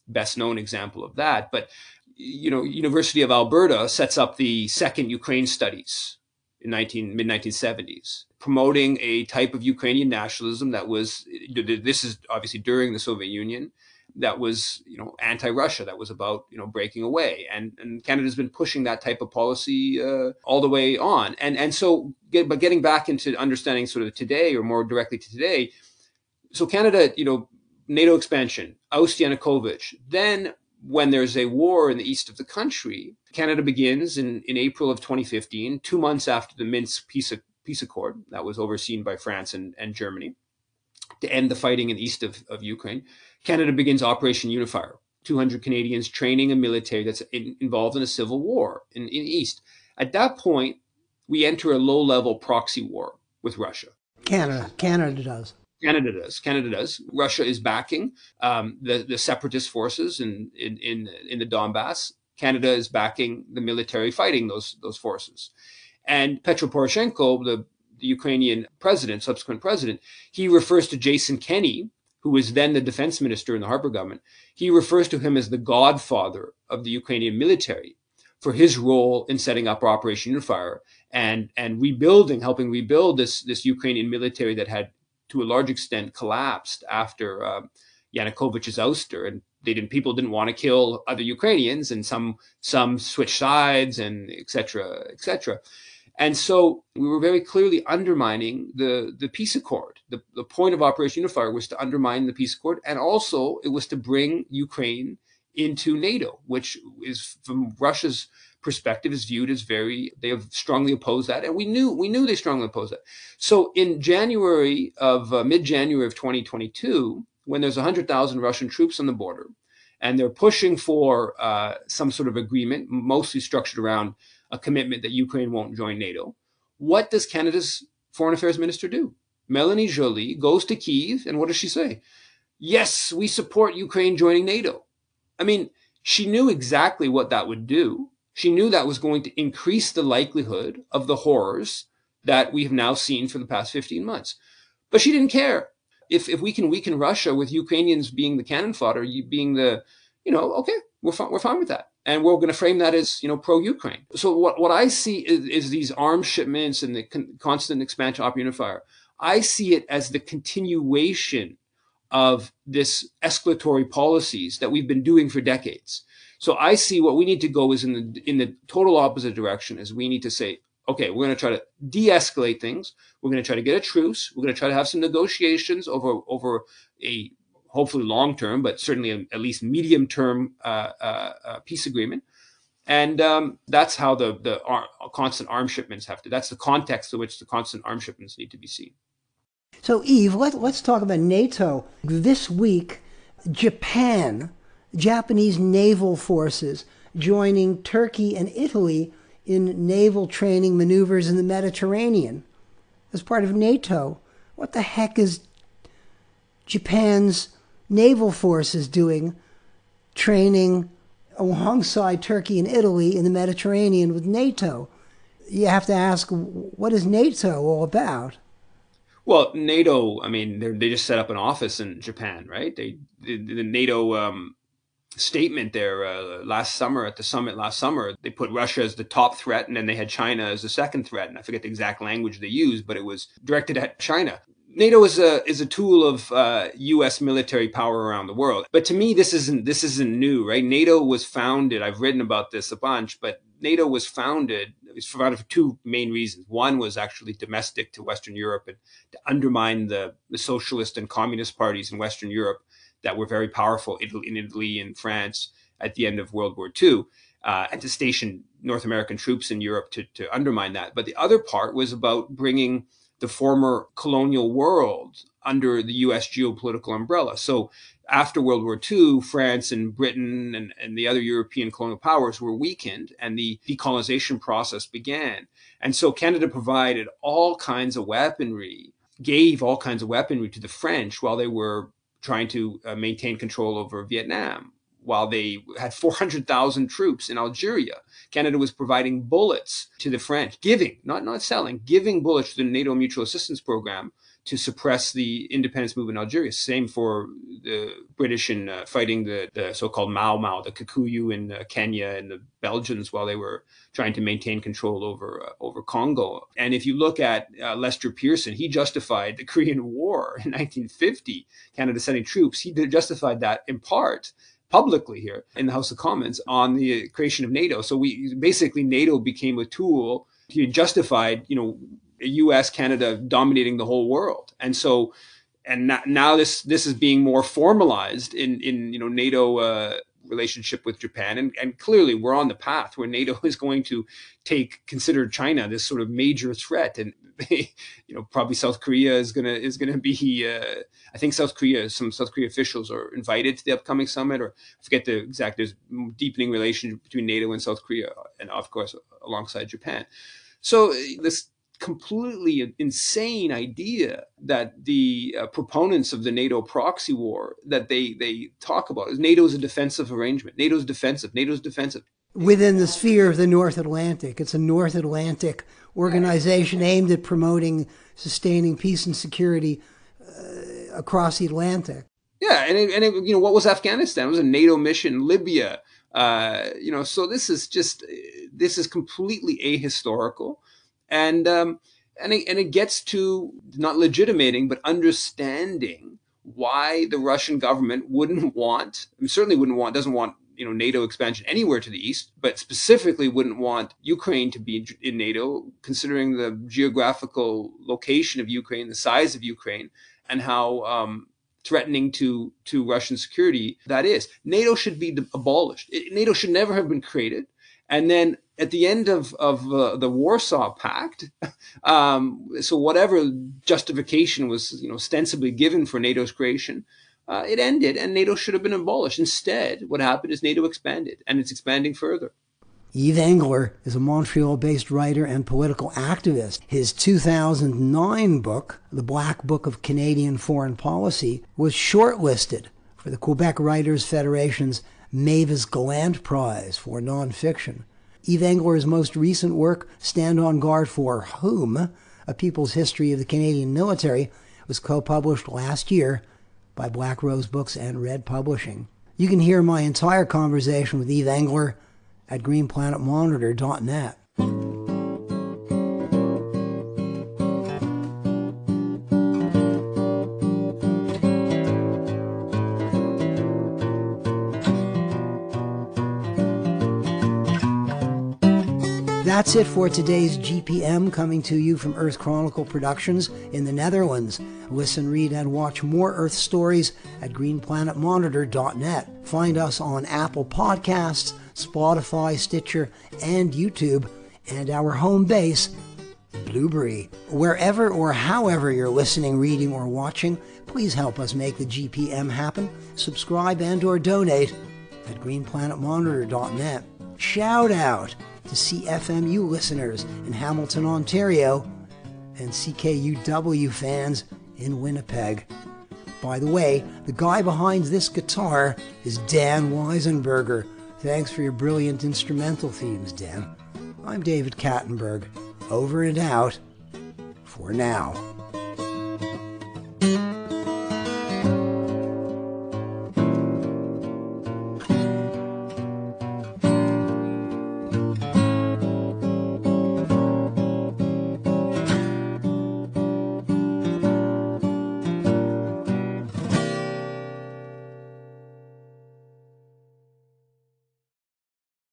best known example of that. But, University of Alberta sets up the second Ukraine studies in mid-1970s, promoting a type of Ukrainian nationalism that was, this is obviously during the Soviet Union, that was, anti-Russia, that was about, breaking away. And Canada's been pushing that type of policy all the way on. So, but getting back into understanding sort of today, or more directly to today, so Canada, NATO expansion, oust Yanukovych. Then when there's a war in the east of the country, Canada begins in April of 2015, 2 months after the Minsk peace accord that was overseen by France and Germany, to end the fighting in the east of Ukraine. Canada begins Operation Unifier, 200 Canadians training a military that's involved in a civil war in the east. At that point, we enter a low-level proxy war with Russia. Canada does. Canada does. Russia is backing the separatist forces in the Donbass. Canada is backing the military fighting those forces. And Petro Poroshenko, the Ukrainian president, subsequent president, he refers to Jason Kenney, who was then the defense minister in the Harper government. He refers to him as the godfather of the Ukrainian military for his role in setting up Operation Unifier and helping rebuild this Ukrainian military that had, to a large extent, collapsed after Yanukovych's ouster. And people didn't want to kill other Ukrainians, and some switched sides, and et cetera, et cetera. And so we were very clearly undermining the peace accord. The point of Operation Unifier was to undermine the peace accord, and also it was to bring Ukraine into NATO, which is, from Russia's perspective, is viewed as they have strongly opposed that, and we knew they strongly opposed that. So in mid-January of 2022, when there's 100,000 Russian troops on the border, and they're pushing for some sort of agreement, mostly structured around a commitment that Ukraine won't join NATO, what does Canada's foreign affairs minister do? Melanie Joly goes to Kyiv, and what does she say? Yes, we support Ukraine joining NATO. I mean, she knew exactly what that would do. She knew that was going to increase the likelihood of the horrors that we have now seen for the past 15 months. But she didn't care. If we can weaken Russia with Ukrainians being the cannon fodder, being the, okay, we're fine with that. And we're going to frame that as, pro-Ukraine. So what I see is these arms shipments and the constant expansion of Unifier. I see it as the continuation of this escalatory policies that we've been doing for decades. So I see what we need to go is in the total opposite direction. Is we need to say, okay, we're going to try to de-escalate things. We're going to try to get a truce. We're going to try to have some negotiations over a hopefully long-term, but certainly at least medium-term peace agreement. And that's how the constant arms shipments have to. That's the context in which the constant arms shipments need to be seen. So, Yves, let's talk about NATO. This week, Japanese naval forces joining Turkey and Italy in naval training maneuvers in the Mediterranean as part of NATO. What the heck is Japan's naval forces doing training alongside Turkey and Italy in the Mediterranean with NATO? You have to ask, what is NATO all about? Well, NATO, I mean, they just set up an office in Japan, right? The NATO statement there last summer, at the summit last summer, they put Russia as the top threat, and then they had China as the second threat. And I forget the exact language they used, but it was directed at China. NATO is a tool of U.S. military power around the world. But to me, this isn't new, right? NATO was founded, I've written about this a bunch, but NATO was founded for two main reasons. One was actually domestic to Western Europe and to undermine the socialist and communist parties in Western Europe that were very powerful in Italy and France at the end of World War II, and to station North American troops in Europe to undermine that. But the other part was about bringing the former colonial world under the U.S. geopolitical umbrella. So after World War II, France and Britain and the other European colonial powers were weakened, and the decolonization process began. And so Canada provided all kinds of weaponry, gave all kinds of weaponry to the French while they were trying to maintain control over Vietnam. While they had 400,000 troops in Algeria, Canada was providing bullets to the French, giving, not selling, giving bullets to the NATO Mutual Assistance Program to suppress the independence movement in Algeria. Same for the British in fighting the so-called Mau Mau, the Kikuyu in Kenya, and the Belgians while they were trying to maintain control over Congo. And if you look at Lester Pearson, he justified the Korean War in 1950, Canada sending troops. He justified that in part publicly here in the House of Commons on the creation of NATO. So NATO became a tool. He justified, U.S., Canada dominating the whole world. And so, and now this is being more formalized in NATO relationship with Japan. And clearly we're on the path where NATO is going to consider China this sort of major threat. And probably South Korea is going to be, I think some South Korea officials are invited to the upcoming summit, or I forget the exact, there's deepening relationship between NATO and South Korea, and of course, alongside Japan. So this completely insane idea that the proponents of the NATO proxy war, that they talk about is NATO is a defensive arrangement. NATO's defensive. Within the sphere of the North Atlantic. It's a North Atlantic organization aimed at promoting, sustaining peace and security across the Atlantic. Yeah, and what was Afghanistan? It was a NATO mission. Libya, so this is completely ahistorical, and it gets to not legitimating but understanding why the Russian government doesn't want NATO expansion anywhere to the east, but specifically wouldn't want Ukraine to be in NATO, considering the geographical location of Ukraine, the size of Ukraine, and how threatening to Russian security that is. NATO should be abolished. NATO should never have been created. And then at the end of the Warsaw Pact, so whatever justification was ostensibly given for NATO's creation, it ended, and NATO should have been abolished. Instead, what happened is NATO expanded, and it's expanding further. Yves Engler is a Montreal-based writer and political activist. His 2009 book, The Black Book of Canadian Foreign Policy, was shortlisted for the Quebec Writers Federation's Mavis Gallant Prize for nonfiction. Yves Engler's most recent work, Stand on Guard for Whom? A People's History of the Canadian Military, was co-published last year by Black Rose Books and Red Publishing. You can hear my entire conversation with Yves Engler at greenplanetmonitor.net. That's it for today's GPM, coming to you from Earth Chronicle Productions in the Netherlands. Listen, read, and watch more Earth stories at greenplanetmonitor.net. Find us on Apple Podcasts, Spotify, Stitcher, and YouTube, and our home base, Blueberry. Wherever or however you're listening, reading, or watching, please help us make the GPM happen. Subscribe and or donate at greenplanetmonitor.net. Shout out to CFMU listeners in Hamilton, Ontario, and CKUW fans in Winnipeg. By the way, the guy behind this guitar is Dan Weisenberger. Thanks for your brilliant instrumental themes, Dan. I'm David Kattenberg. Over and out for now.